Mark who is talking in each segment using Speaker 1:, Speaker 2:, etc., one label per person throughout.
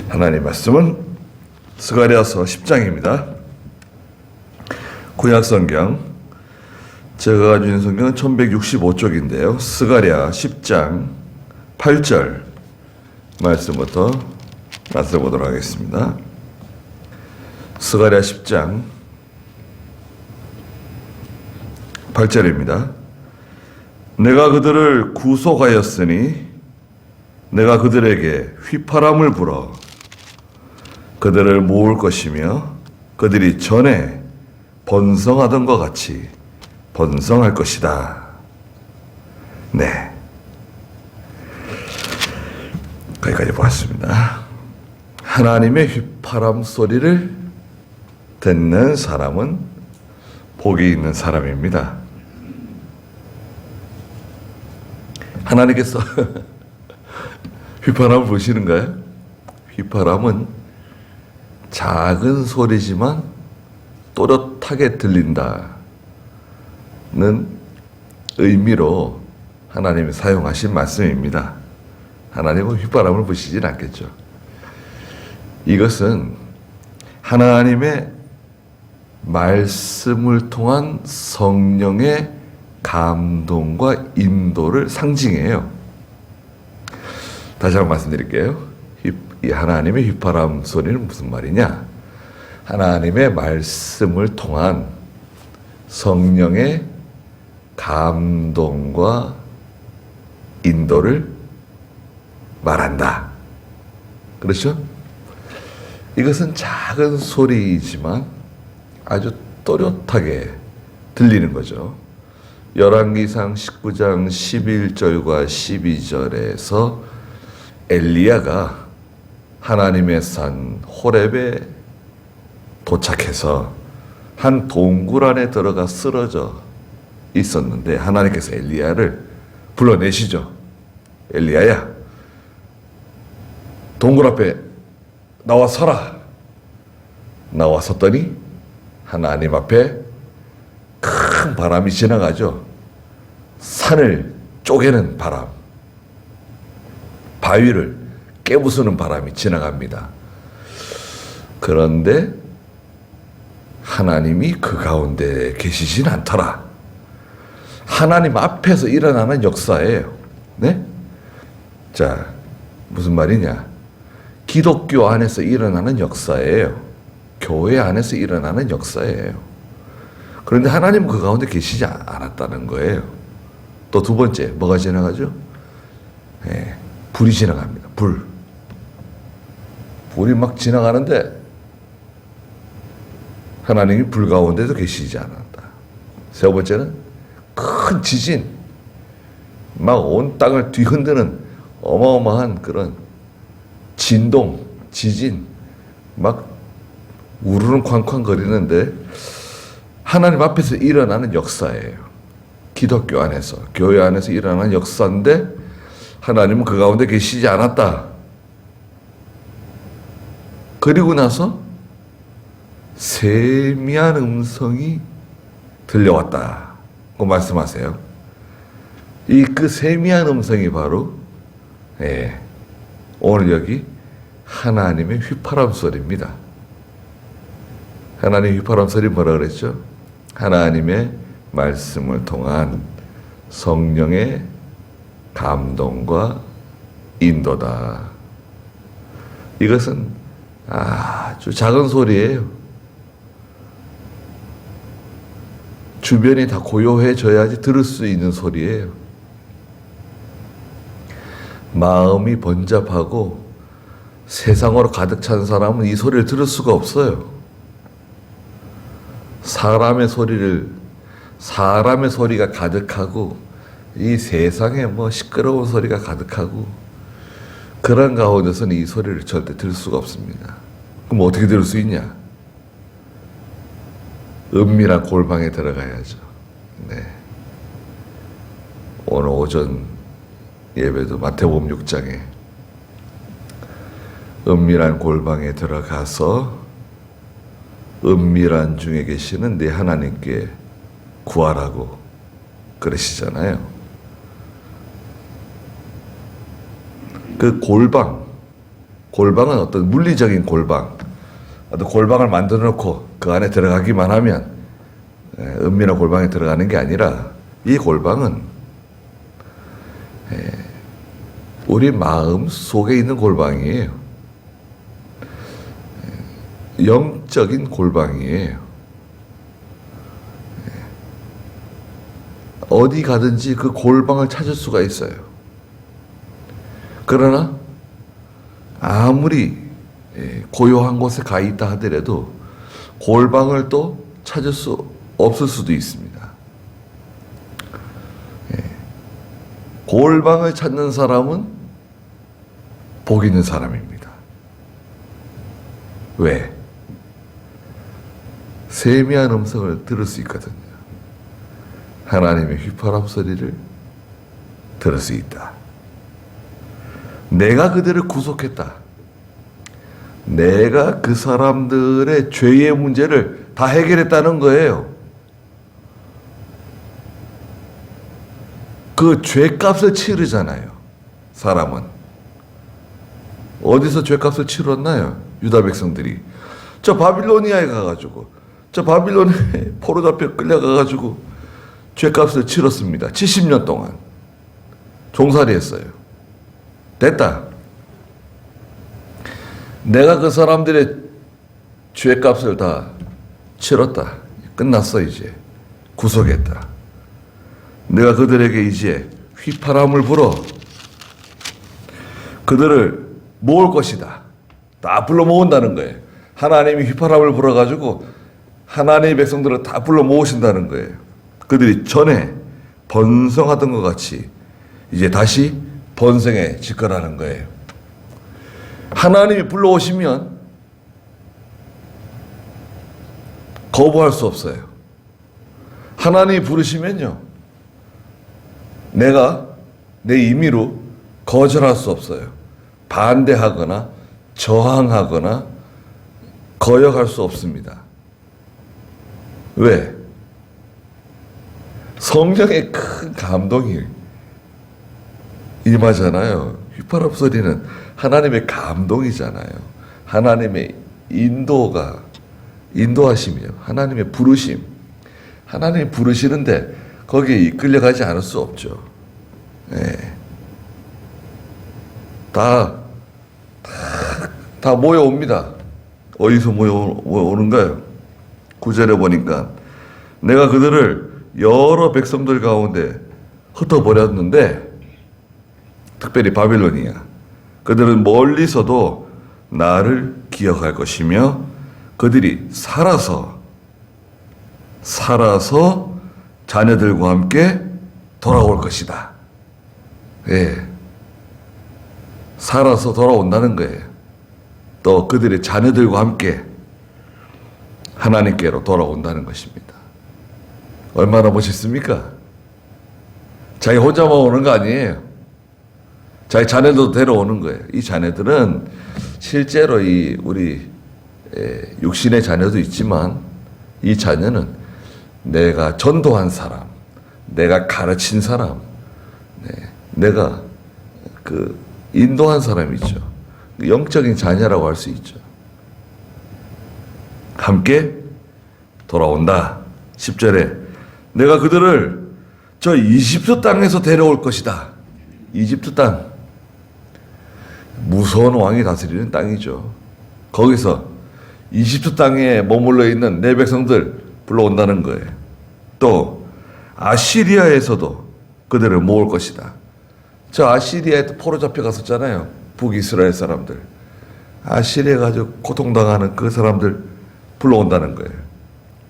Speaker 1: 하나님 말씀은 스가랴서 10장입니다. 구약성경, 제가 가지고 있는 성경은 1165쪽인데요. 스가랴 10장 8절 말씀부터 말씀해보도록 하겠습니다. 스가랴 10장 8절입니다. 내가 그들을 구속하였으니 내가 그들에게 휘파람을 불어 그들을 모을 것이며 그들이 전에 번성하던 것 같이 번성할 것이다. 네, 거기까지 보았습니다. 하나님의 휘파람 소리를 듣는 사람은 복이 있는 사람입니다. 하나님께서 휘파람을 보시는가요? 휘파람은 작은 소리지만 또렷하게 들린다는 의미로 하나님이 사용하신 말씀입니다. 하나님은 휘파람을 부시진 않겠죠. 이것은 하나님의 말씀을 통한 성령의 감동과 인도를 상징해요. 다시 한번 말씀드릴게요. 이 하나님의 휘파람 소리는 무슨 말이냐? 하나님의 말씀을 통한 성령의 감동과 인도를 말한다. 그렇죠? 이것은 작은 소리이지만 아주 또렷하게 들리는 거죠. 열왕기상 19장 11절과 12절에서 엘리야가 하나님의 산 호렙에 도착해서 한 동굴 안에 들어가 쓰러져 있었는데 하나님께서 엘리야를 불러내시죠. 엘리야야, 동굴 앞에 나와 서라. 나와 섰더니 하나님 앞에 큰 바람이 지나가죠. 산을 쪼개는 바람, 바위를 깨부수는 바람이 지나갑니다. 그런데 하나님이 그 가운데 계시진 않더라. 하나님 앞에서 일어나는 역사예요. 네? 자, 무슨 말이냐? 기독교 안에서 일어나는 역사예요. 교회 안에서 일어나는 역사예요. 그런데 하나님은 그 가운데 계시지 않았다는 거예요. 또 두 번째, 뭐가 지나가죠? 네, 불이 지나갑니다. 불이 막 지나가는데 하나님이 불 가운데도 계시지 않았다. 세 번째는 큰 지진, 막 온 땅을 뒤흔드는 어마어마한 그런 진동, 지진, 막 우르르 쾅쾅 거리는데 하나님 앞에서 일어나는 역사예요. 기독교 안에서, 교회 안에서 일어나는 역사인데 하나님은 그 가운데 계시지 않았다. 그리고 나서 세미한 음성이 들려왔다고 말씀하세요. 그 세미한 음성이 바로 오늘 여기 하나님의 휘파람 소리입니다. 하나님의 휘파람 소리 뭐라 그랬죠? 하나님의 말씀을 통한 성령의 감동과 인도다. 이것은 아주 작은 소리예요. 주변이 다 고요해져야지 들을 수 있는 소리예요. 마음이 번잡하고 세상으로 가득 찬 사람은 이 소리를 들을 수가 없어요. 사람의 소리가 가득하고 이 세상에 시끄러운 소리가 가득하고 그런 가운데서는 이 소리를 절대 들을 수가 없습니다. 그럼 어떻게 들을 수 있냐? 은밀한 골방에 들어가야죠. 네. 오늘 오전 예배도 마태복음 6장에 은밀한 골방에 들어가서 은밀한 중에 계시는 네 하나님께 구하라고 그러시잖아요. 그 골방은 어떤 물리적인 골방, 어떤 골방을 만들어 놓고 그 안에 들어가기만 하면 은밀한 골방에 들어가는 게 아니라 이 골방은 우리 마음 속에 있는 골방이에요. 영적인 골방이에요. 어디 가든지 그 골방을 찾을 수가 있어요. 그러나 아무리 고요한 곳에 가 있다 하더라도 골방을 또 찾을 수 없을 수도 있습니다. 골방을 찾는 사람은 복 있는 사람입니다. 왜? 세미한 음성을 들을 수 있거든요. 하나님의 휘파람 소리를 들을 수 있다. 내가 그들을 구속했다. 내가 그 사람들의 죄의 문제를 다 해결했다는 거예요. 그 죄값을 치르잖아요. 사람은. 어디서 죄값을 치렀나요? 유다 백성들이. 저 바빌로니아에 가가지고, 저 바빌론에 포로 잡혀 끌려가가지고 죄값을 치렀습니다. 70년 동안. 종살이 했어요. 됐다. 내가 그 사람들의 죄값을 다 치렀다. 끝났어, 이제. 구속했다. 내가 그들에게 이제 휘파람을 불어 그들을 모을 것이다. 다 불러 모은다는 거예요. 하나님이 휘파람을 불어가지고 하나님의 백성들을 다 불러 모으신다는 거예요. 그들이 전에 번성하던 것 같이 이제 다시 번성해질 거라는 거예요. 하나님이 불러오시면 거부할 수 없어요. 하나님이 부르시면요, 내가 내 임의로 거절할 수 없어요. 반대하거나 저항하거나 거역할 수 없습니다. 왜? 성령의 큰 감동이 임하잖아요. 휘파람 소리는 하나님의 감동이잖아요. 하나님의 인도하심이요. 하나님의 부르심. 하나님이 부르시는데 거기에 이끌려가지 않을 수 없죠. 네. 다 모여옵니다. 어디서 모여오는가요? 9절에 보니까 내가 그들을 여러 백성들 가운데 흩어버렸는데, 특별히 바빌로니아, 그들은 멀리서도 나를 기억할 것이며 그들이 살아서 자녀들과 함께 돌아올 것이다. 예. 살아서 돌아온다는 거예요. 또 그들의 자녀들과 함께 하나님께로 돌아온다는 것입니다. 얼마나 멋있습니까? 자기 혼자만 오는 거 아니에요. 자기 자녀도 데려오는 거예요. 이 자녀들은 실제로 우리 육신의 자녀도 있지만 이 자녀는 내가 전도한 사람, 내가 가르친 사람, 내가 인도한 사람이죠. 영적인 자녀라고 할 수 있죠. 함께 돌아온다. 10절에 내가 그들을 저 이집트 땅에서 데려올 것이다. 이집트 땅. 무서운 왕이 다스리는 땅이죠. 거기서 이집트 땅에 머물러 있는 내 백성들 불러온다는 거예요. 또 아시리아에서도 그들을 모을 것이다. 저 아시리아에 포로 잡혀 갔었잖아요. 북이스라엘 사람들. 아시리아 가지고 고통당하는 그 사람들 불러온다는 거예요.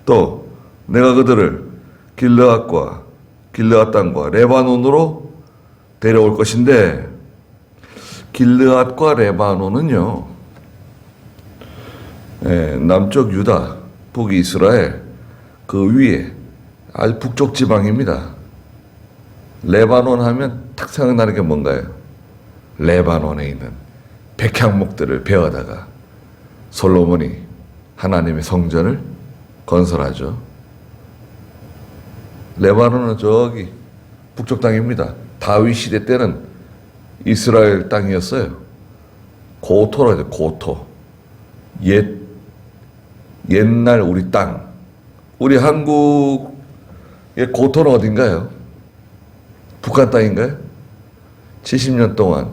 Speaker 1: 또 내가 그들을 길르앗 땅과 레바논으로 데려올 것인데, 길르앗과 레바논은요, 남쪽 유다, 북이스라엘 그 위에 아주 북쪽 지방입니다. 레바논 하면 탁 생각나는 게 뭔가요? 레바논에 있는 백향목들을 베어다가 솔로몬이 하나님의 성전을 건설하죠. 레바논은 저기 북쪽 땅입니다. 다윗 시대 때는 이스라엘 땅이었어요. 고토라 하죠. 고토. 옛날 우리 땅. 우리 한국의 고토는 어딘가요? 북한 땅인가요? 70년 동안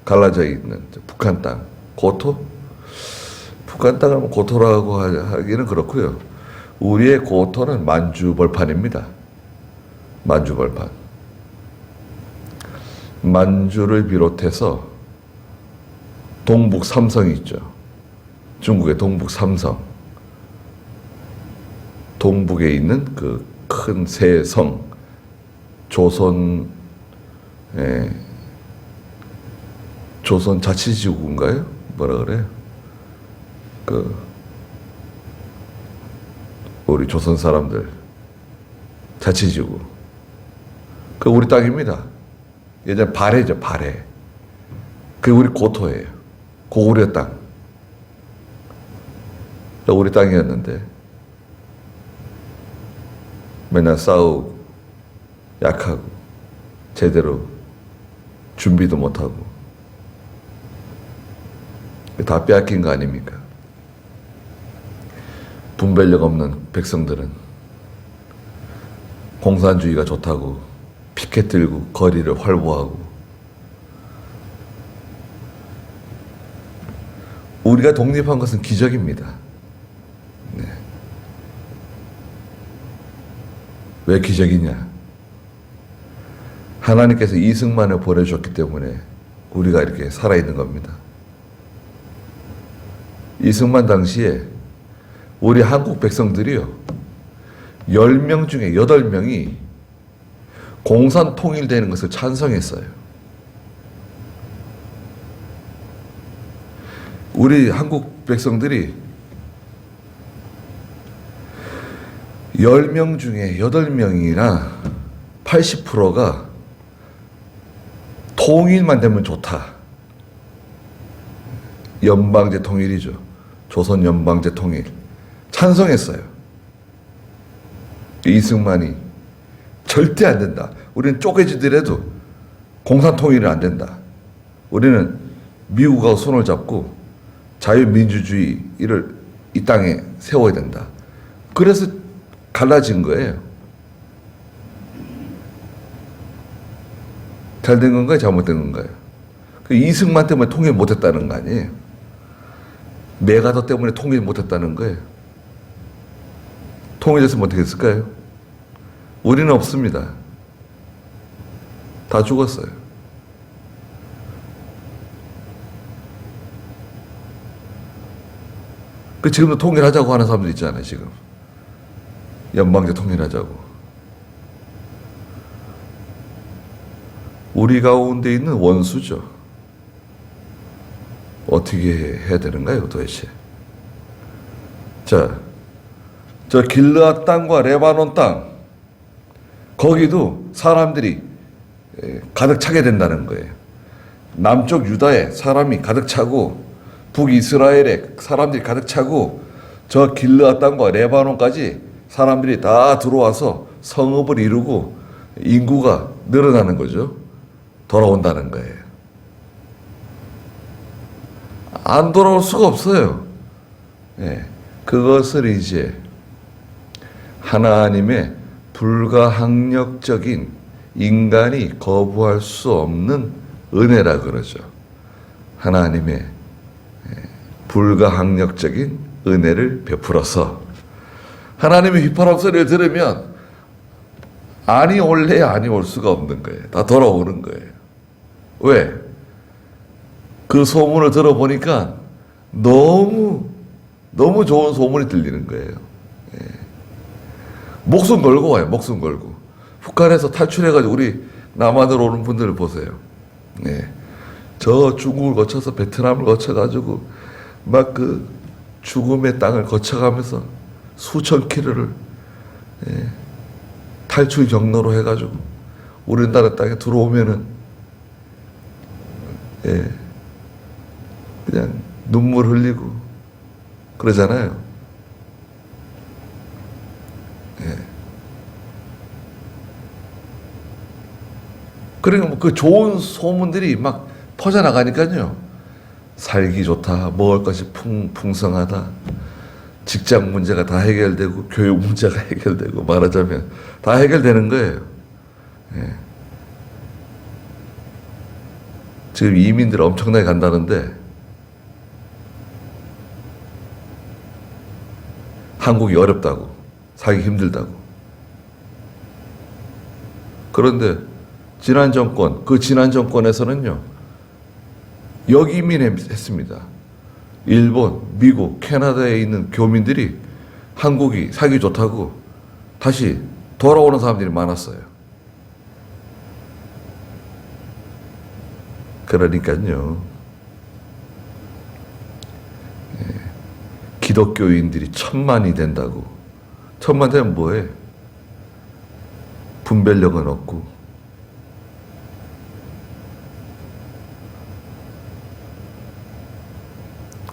Speaker 1: 갈라져 있는 북한 땅. 고토? 북한 땅을 뭐 고토라고 하기는 그렇고요. 우리의 고토는 만주벌판입니다. 만주벌판. 만주를 비롯해서 동북 삼성이 있죠. 중국의 동북 삼성. 동북에 있는 그 큰 세 성. 조선 자치지구인가요? 뭐라 그래요? 우리 조선 사람들 자치지구. 우리 땅입니다. 예전 발해죠, 발해. 우리 고토예요. 고구려 땅. 우리 땅이었는데 맨날 싸우고 약하고 제대로 준비도 못하고 다 빼앗긴 거 아닙니까? 분별력 없는 백성들은 공산주의가 좋다고 피켓 들고 거리를 활보하고 우리가 독립한 것은 기적입니다. 네. 왜 기적이냐? 하나님께서 이승만을 보내주셨기 때문에 우리가 이렇게 살아있는 겁니다. 이승만 당시에 우리 한국 백성들이요, 10명 중에 8명이 공산 통일되는 것을 찬성했어요. 우리 한국 백성들이 10명 중에 8명이나 80%가 통일만 되면 좋다. 연방제 통일이죠. 조선 연방제 통일. 찬성했어요. 이승만이 절대 안 된다. 우리는 쪼개지더라도 공산 통일은 안 된다. 우리는 미국하고 손을 잡고 자유민주주의를 이 땅에 세워야 된다. 그래서 갈라진 거예요. 잘된 건가요? 잘못된 건가요? 이승만 때문에 통일 못했다는 거 아니에요? 메가더 때문에 통일 못했다는 거예요. 통일했으면 어떻게 했을까요? 우리는 없습니다. 다 죽었어요. 지금도 통일하자고 하는 사람들 있잖아요, 지금. 연방제 통일하자고. 우리 가운데 있는 원수죠. 어떻게 해야 되는가요, 도대체? 자, 저 길르앗 땅과 레바논 땅, 거기도 사람들이 가득 차게 된다는 거예요. 남쪽 유다에 사람이 가득 차고, 북이스라엘에 사람들이 가득 차고, 저 길르앗 땅과 레바논까지 사람들이 다 들어와서 성읍을 이루고 인구가 늘어나는 거죠. 돌아온다는 거예요. 안 돌아올 수가 없어요. 예, 그것을 이제 하나님의 불가항력적인 인간이 거부할 수 없는 은혜라 그러죠. 하나님의 불가항력적인 은혜를 베풀어서 하나님의 휘파람 소리를 들으면 아니 올래 아니 올 수가 없는 거예요. 다 돌아오는 거예요. 왜? 그 소문을 들어보니까 너무 좋은 소문이 들리는 거예요. 예. 목숨 걸고 와요. 목숨 걸고. 북한에서 탈출해가지고 우리 남한으로 오는 분들을 보세요. 예. 저 중국을 거쳐서 베트남을 거쳐가지고 막 그 죽음의 땅을 거쳐가면서 수천 킬로를 탈출 경로로 해가지고 우리나라 땅에 들어오면은 그냥 눈물 흘리고 그러잖아요. 그러니까 그 좋은 소문들이 막 퍼져나가니까요. 살기 좋다, 먹을 것이 풍성하다, 직장 문제가 다 해결되고 교육 문제가 해결되고 말하자면 다 해결되는 거예요. 예. 지금 이민들 엄청나게 간다는데 한국이 어렵다고, 살기 힘들다고. 그런데 지난 정권에서는요, 역이민했습니다. 일본, 미국, 캐나다에 있는 교민들이 한국이 살기 좋다고 다시 돌아오는 사람들이 많았어요. 그러니까요, 기독교인들이 1000만이 된다고. 1000만 되면 뭐해? 분별력은 없고.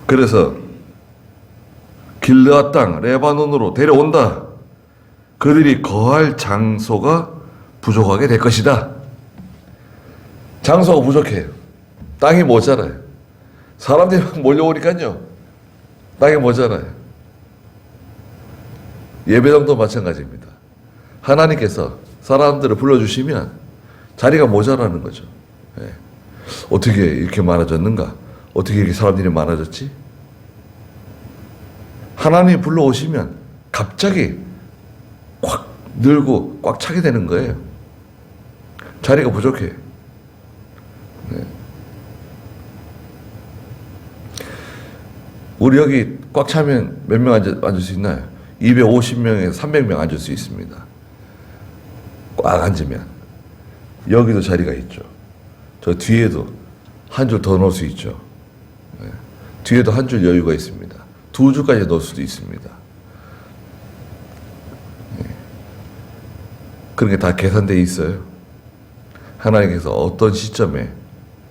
Speaker 1: 그래서 길르앗 땅 레바논으로 데려온다. 그들이 거할 장소가 부족하게 될 것이다. 장소가 부족해요. 땅이 모자라요. 사람들이 몰려오니까요, 땅이 모자라요. 예배당도 마찬가지입니다. 하나님께서 사람들을 불러주시면 자리가 모자라는 거죠. 예. 어떻게 이렇게 많아졌는가? 어떻게 이렇게 사람들이 많아졌지? 하나님이 불러오시면 갑자기 꽉 늘고 꽉 차게 되는 거예요. 자리가 부족해. 네. 우리 여기 꽉 차면 몇 명 앉을 수 있나요? 250명에서 300명 앉을 수 있습니다. 꽉 앉으면. 여기도 자리가 있죠. 저 뒤에도 한 줄 더 넣을 수 있죠. 네. 뒤에도 한 줄 여유가 있습니다. 2줄까지 넣을 수도 있습니다. 네. 그런 게 다 계산되어 있어요. 하나님께서 어떤 시점에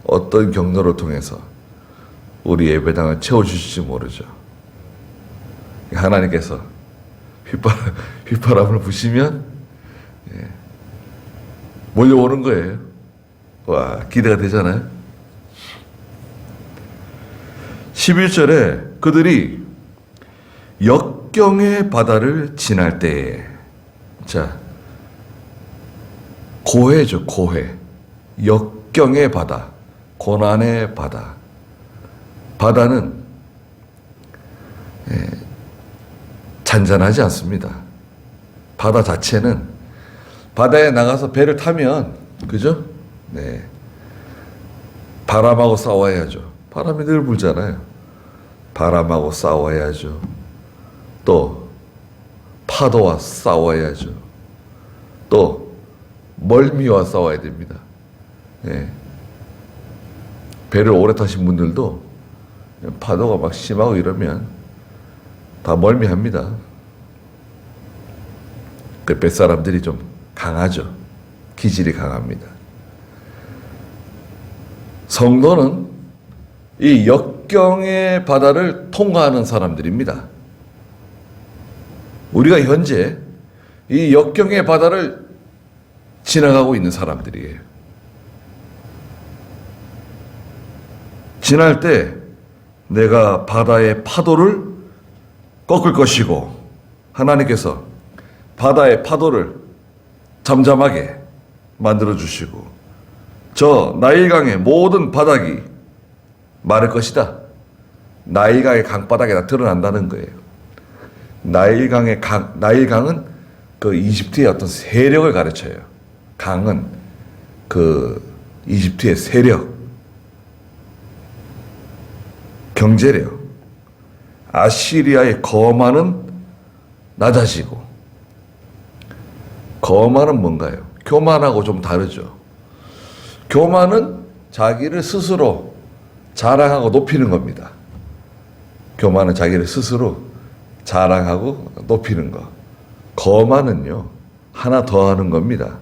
Speaker 1: 어떤 경로를 통해서 우리 예배당을 채워주실지 모르죠. 하나님께서 휘파람을 부시면 몰려오는 거예요. 와, 기대가 되잖아요. 11절에 그들이 역경의 바다를 지날 때에, 자, 고해죠, 고해. 역경의 바다, 고난의 바다. 바다는 잔잔하지 않습니다. 바다 자체는, 바다에 나가서 배를 타면, 그죠? 네. 바람하고 싸워야죠. 바람이 늘 불잖아요. 바람하고 싸워야죠. 또 파도와 싸워야죠. 또 멀미와 싸워야 됩니다. 네. 배를 오래 타신 분들도 파도가 막 심하고 이러면 다 멀미합니다. 그 뱃사람들이 좀 강하죠. 기질이 강합니다. 성도는 이 역경의 바다를 통과하는 사람들입니다. 우리가 현재 이 역경의 바다를 지나가고 있는 사람들이에요. 지날 때 내가 바다의 파도를 꺾을 것이고, 하나님께서 바다의 파도를 잠잠하게 만들어 주시고, 저 나일강의 모든 바닥이 마를 것이다. 나일강의 강바닥에 드러난다는 거예요. 나일강은 그 이집트의 어떤 세력을 가르쳐요. 강은 그 이집트의 세력, 경제력. 아시리아의 거만은 낮아지고, 거만은 뭔가요? 교만하고 좀 다르죠. 교만은 자기를 스스로 자랑하고 높이는 겁니다. 교만은 자기를 스스로 자랑하고 높이는 거. 거만은요, 하나 더 하는 겁니다.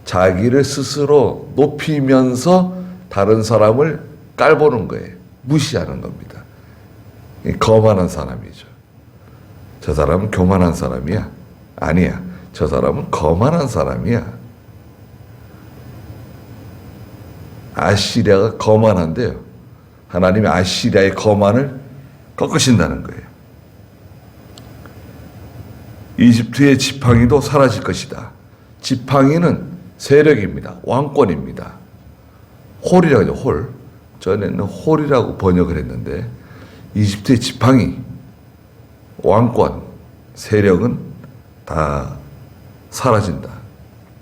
Speaker 1: 자기를 스스로 높이면서 다른 사람을 깔보는 거예요. 무시하는 겁니다. 거만한 사람이죠. 저 사람은 교만한 사람이야? 아니야. 저 사람은 거만한 사람이야. 아시리아가 거만한데요, 하나님이 아시리아의 거만을 꺾으신다는 거예요. 이집트의 지팡이도 사라질 것이다. 지팡이는 세력입니다. 왕권입니다. 홀이라고 하죠. 홀. 전에는 홀이라고 번역을 했는데 이집트의 지팡이, 왕권, 세력은 다 사라진다.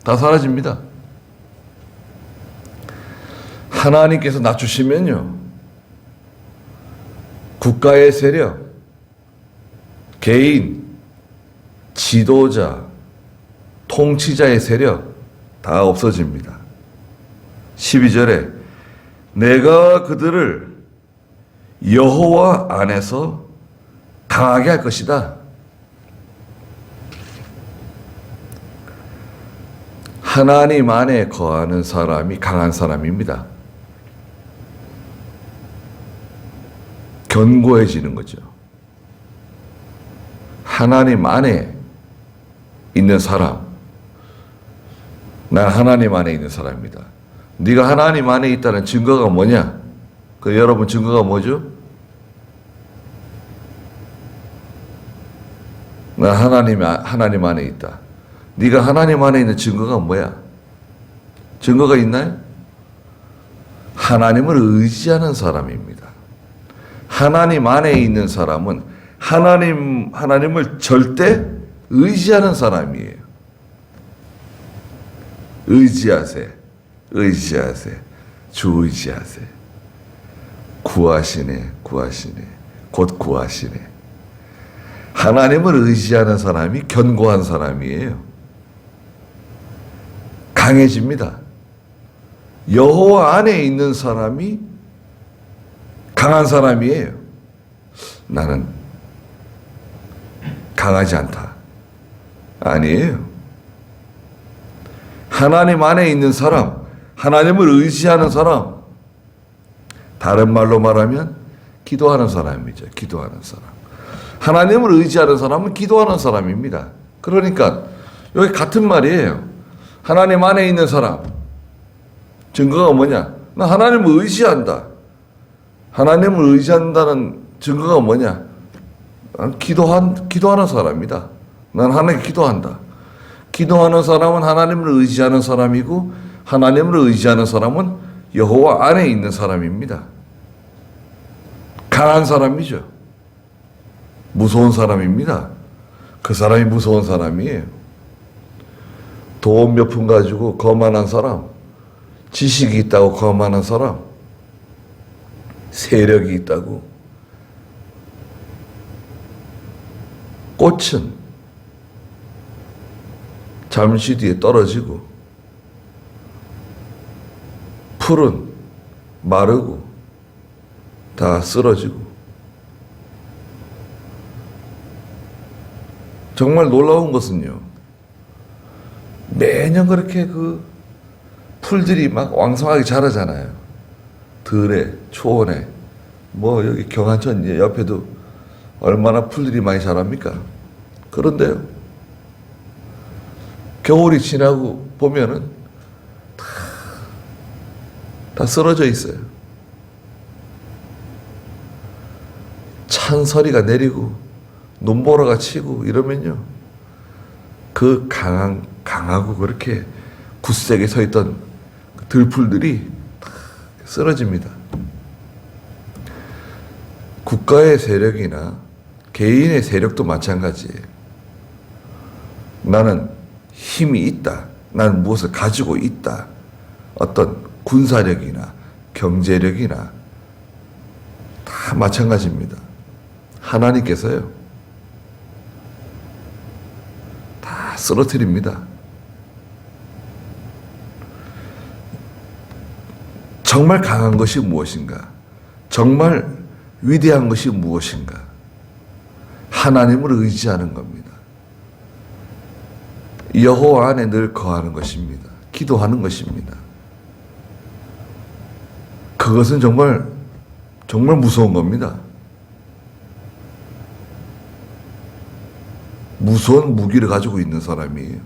Speaker 1: 다 사라집니다. 하나님께서 낮추시면요, 국가의 세력, 개인, 지도자, 통치자의 세력 다 없어집니다. 12절에 내가 그들을 여호와 안에서 강하게 할 것이다. 하나님 안에 거하는 사람이 강한 사람입니다. 견고해지는 거죠. 하나님 안에 있는 사람, 난 하나님 안에 있는 사람입니다. 네가 하나님 안에 있다는 증거가 뭐냐? 여러분 증거가 뭐죠? 난 하나님 안에 있다. 네가 하나님 안에 있는 증거가 뭐야? 증거가 있나요? 하나님을 의지하는 사람입니다. 하나님 안에 있는 사람은 하나님을 절대 의지하는 사람이에요. 의지하세. 주 의지하세. 구하시네. 곧 구하시네. 하나님을 의지하는 사람이 견고한 사람이에요. 강해집니다. 여호와 안에 있는 사람이 강한 사람이에요. 나는 강하지 않다. 아니에요. 하나님 안에 있는 사람, 하나님을 의지하는 사람, 다른 말로 말하면 기도하는 사람이죠. 기도하는 사람. 하나님을 의지하는 사람은 기도하는 사람입니다. 그러니까 여기 같은 말이에요. 하나님 안에 있는 사람. 증거가 뭐냐? 나 하나님을 의지한다. 하나님을 의지한다는 증거가 뭐냐? 난 기도하는 사람이다. 난 하나님께 기도한다. 기도하는 사람은 하나님을 의지하는 사람이고, 하나님을 의지하는 사람은 여호와 안에 있는 사람입니다. 강한 사람이죠. 무서운 사람입니다. 그 사람이 무서운 사람이에요. 돈 몇 푼 가지고 거만한 사람, 지식이 있다고 거만한 사람, 세력이 있다고. 꽃은 잠시 뒤에 떨어지고, 풀은 마르고 다 쓰러지고. 정말 놀라운 것은요, 매년 그렇게 그 풀들이 막 왕성하게 자라잖아요. 들에, 초원에, 여기 경안천 옆에도 얼마나 풀들이 많이 자랍니까? 그런데요, 겨울이 지나고 보면은 다 쓰러져 있어요. 찬서리가 내리고 눈보라가 치고 이러면요, 그 강하고 그렇게 굳세게 서 있던 들풀들이 다 쓰러집니다. 국가의 세력이나 개인의 세력도 마찬가지예요. 나는 힘이 있다. 나는 무엇을 가지고 있다. 어떤 군사력이나 경제력이나 다 마찬가지입니다. 하나님께서요, 다 쓰러뜨립니다. 정말 강한 것이 무엇인가? 정말 위대한 것이 무엇인가? 하나님을 의지하는 겁니다. 여호와 안에 늘 거하는 것입니다. 기도하는 것입니다. 그것은 정말 무서운 겁니다. 무서운 무기를 가지고 있는 사람이에요.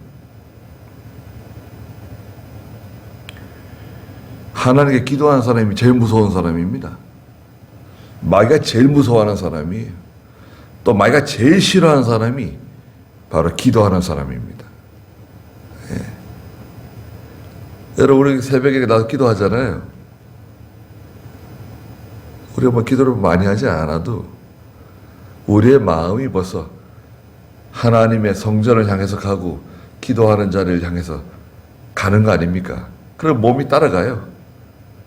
Speaker 1: 하나님께 기도하는 사람이 제일 무서운 사람입니다. 마귀가 제일 무서워하는 사람이, 또 마귀가 제일 싫어하는 사람이 바로 기도하는 사람입니다. 예. 여러분, 우리 새벽에 나와서 기도하잖아요. 우리가 뭐 기도를 많이 하지 않아도 우리의 마음이 벌써 하나님의 성전을 향해서 가고 기도하는 자리를 향해서 가는 거 아닙니까? 그럼 몸이 따라가요.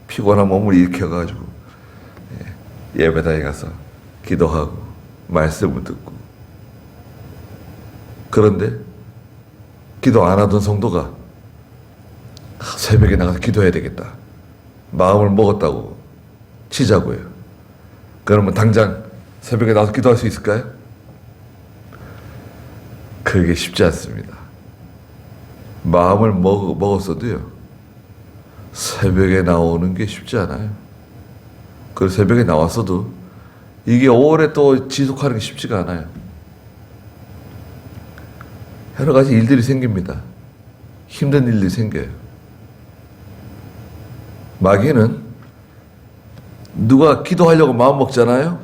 Speaker 1: 피곤한 몸을 일으켜가지고 예배당에 가서 기도하고 말씀을 듣고. 그런데 기도 안 하던 성도가 새벽에 나가서 기도해야 되겠다, 마음을 먹었다고 치자고요. 그러면 당장 새벽에 나가서 기도할 수 있을까요? 그게 쉽지 않습니다. 마음을 먹었어도요, 새벽에 나오는 게 쉽지 않아요. 그 새벽에 나왔어도 이게 오래 또 지속하는 게 쉽지가 않아요. 여러 가지 일들이 생깁니다. 힘든 일들이 생겨요. 마귀는 누가 기도하려고 마음 먹잖아요.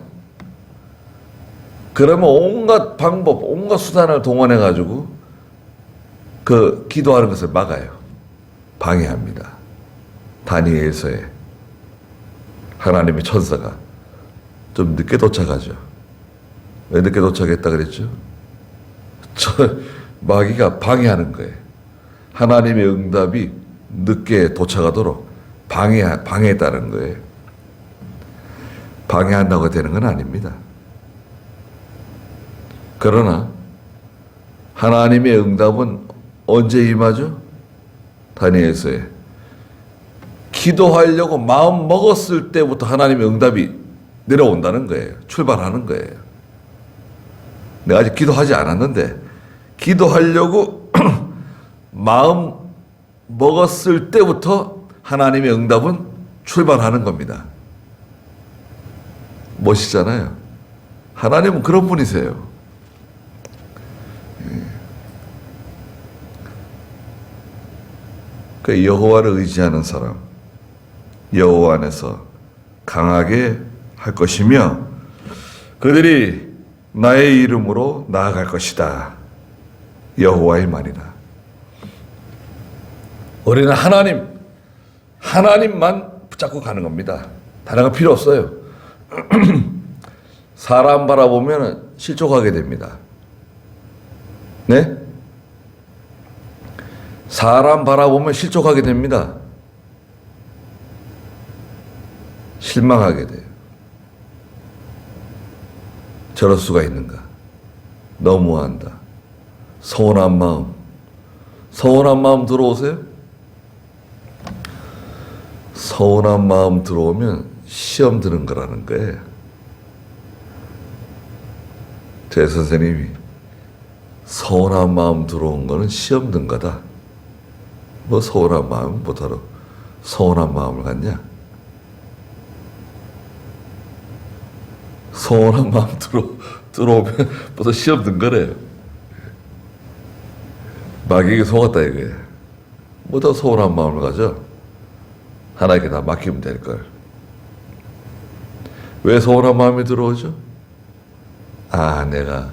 Speaker 1: 그러면 온갖 방법, 온갖 수단을 동원해가지고 그 기도하는 것을 막아요. 방해합니다. 다니엘서에 하나님의 천사가 좀 늦게 도착하죠. 왜 늦게 도착했다 그랬죠? 마귀가 방해하는 거예요. 하나님의 응답이 늦게 도착하도록 방해했다는 거예요. 방해한다고 되는 건 아닙니다. 그러나 하나님의 응답은 언제 임하죠? 다니엘서에 기도하려고 마음 먹었을 때부터 하나님의 응답이 내려온다는 거예요. 출발하는 거예요. 내가 아직 기도하지 않았는데 기도하려고 마음 먹었을 때부터 하나님의 응답은 출발하는 겁니다. 멋있잖아요. 하나님은 그런 분이세요. 그 여호와를 의지하는 사람, 여호와 안에서 강하게 할 것이며 그들이 나의 이름으로 나아갈 것이다. 여호와의 말이다. 우리는 하나님만 붙잡고 가는 겁니다. 다른 거 필요 없어요. 사람 바라보면 실족하게 됩니다. 네? 사람 바라보면 실족하게 됩니다. 실망하게 돼요. 저럴 수가 있는가? 너무한다. 서운한 마음 들어오세요? 서운한 마음 들어오면 시험 드는 거라는 거예요. 제 선생님이 서운한 마음 들어온 거는 시험 든 거다. 뭐 서운한 마음은 뭐하러 서운한 마음을 갖냐? 서운한 마음 들어오면 벌써 시험 든 거래요. 마귀에게 속았다 이거예요. 뭐 더 서운한 마음을 가져? 하나님께 다 맡기면 될걸. 왜 서운한 마음이 들어오죠? 내가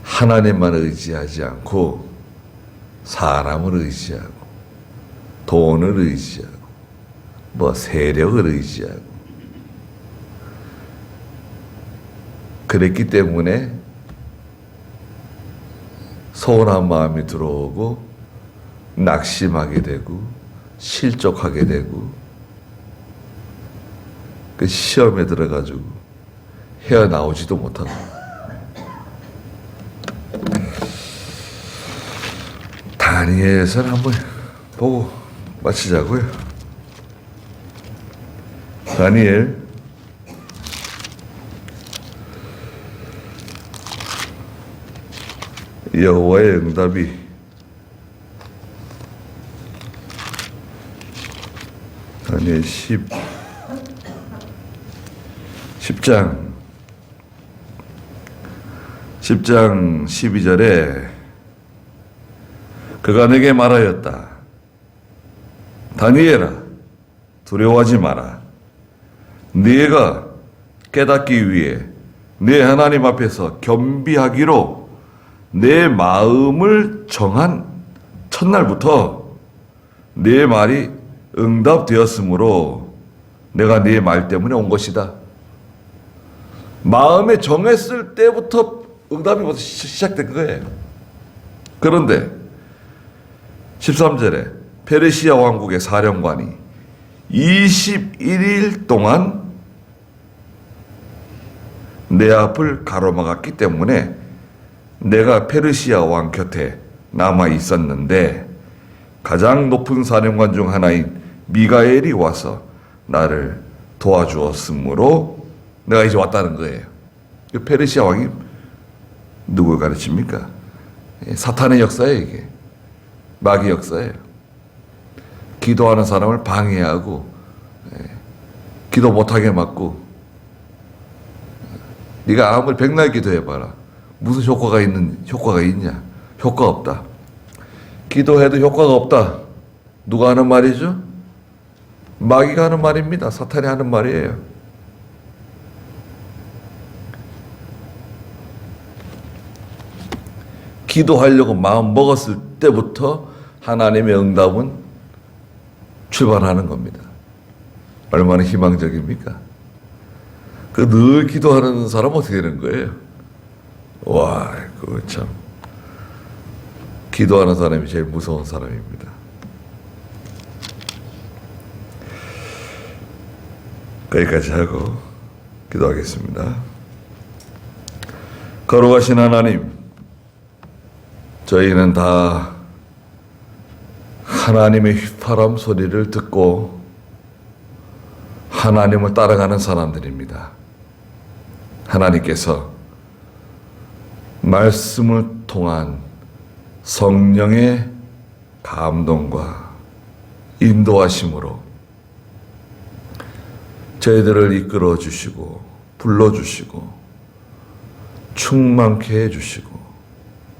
Speaker 1: 하나님만 의지하지 않고 사람을 의지하고 돈을 의지하고 뭐 세력을 의지하고 그랬기 때문에 서운한 마음이 들어오고 낙심하게 되고 실족하게 되고 그 시험에 들어가지고 헤어나오지도 못하고. 다니엘서를 한번 보고 마치자고요. 다니엘 여호와의 응답이 다니엘 10장 12절에 그가 내게 말하였다. 다니엘아, 두려워하지 마라. 네가 깨닫기 위해 내 하나님 앞에서 겸비하기로 내 마음을 정한 첫날부터 내 말이 응답되었으므로 내가 네 말 때문에 온 것이다. 마음에 정했을 때부터 응답이 벌써 시작된 거예요. 그런데 13절에 페르시아 왕국의 사령관이 21일 동안 내 앞을 가로막았기 때문에 내가 페르시아 왕 곁에 남아 있었는데 가장 높은 사령관 중 하나인 미가엘이 와서 나를 도와주었으므로 내가 이제 왔다는 거예요. 페르시아 왕이 누굴 가르칩니까? 사탄의 역사예요, 이게. 마귀 역사예요. 기도하는 사람을 방해하고 기도 못하게 막고 네가 아무리 백날 기도해봐라. 무슨 효과가 있냐? 효과 없다. 기도해도 효과가 없다. 누가 하는 말이죠? 마귀가 하는 말입니다. 사탄이 하는 말이에요. 기도하려고 마음 먹었을 때부터 하나님의 응답은 출발하는 겁니다. 얼마나 희망적입니까? 늘 기도하는 사람은 어떻게 되는 거예요? 와, 그거 참. 기도하는 사람이 제일 무서운 사람입니다. 거기까지 하고 기도하겠습니다. 거룩하신 하나님, 저희는 다 하나님의 휘파람 소리를 듣고 하나님을 따라가는 사람들입니다. 하나님께서 말씀을 통한 성령의 감동과 인도하심으로 저희들을 이끌어 주시고 불러주시고 충만케 해주시고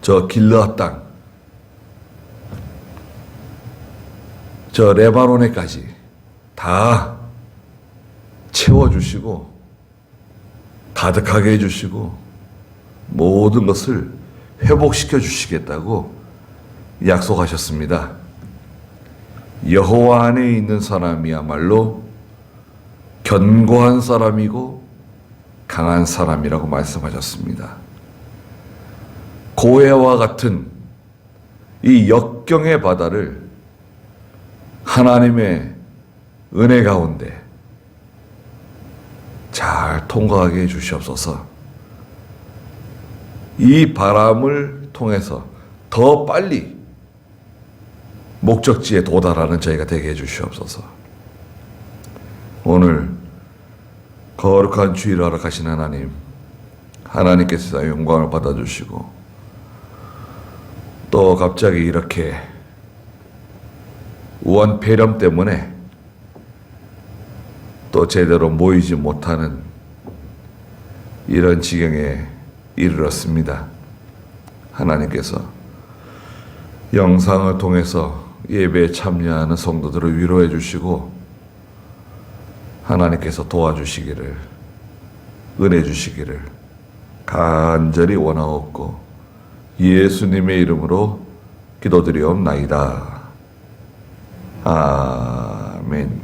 Speaker 1: 저 길르앗 땅, 저 레바논에까지 다 채워주시고 가득하게 해주시고 모든 것을 회복시켜 주시겠다고 약속하셨습니다. 여호와 안에 있는 사람이야말로 견고한 사람이고 강한 사람이라고 말씀하셨습니다. 고해와 같은 이 역경의 바다를 하나님의 은혜 가운데 잘 통과하게 해주시옵소서. 이 바람을 통해서 더 빨리 목적지에 도달하는 저희가 되게 해주시옵소서. 오늘 거룩한 주일을 허락하신 하나님, 하나님께서 영광을 받아주시고 또 갑자기 이렇게 우한 폐렴 때문에 또 제대로 모이지 못하는 이런 지경에 이르렀습니다. 하나님께서 영상을 통해서 예배에 참여하는 성도들을 위로해 주시고 하나님께서 도와주시기를, 은혜 주시기를 간절히 원하옵고 예수님의 이름으로 기도드리옵나이다. 아멘.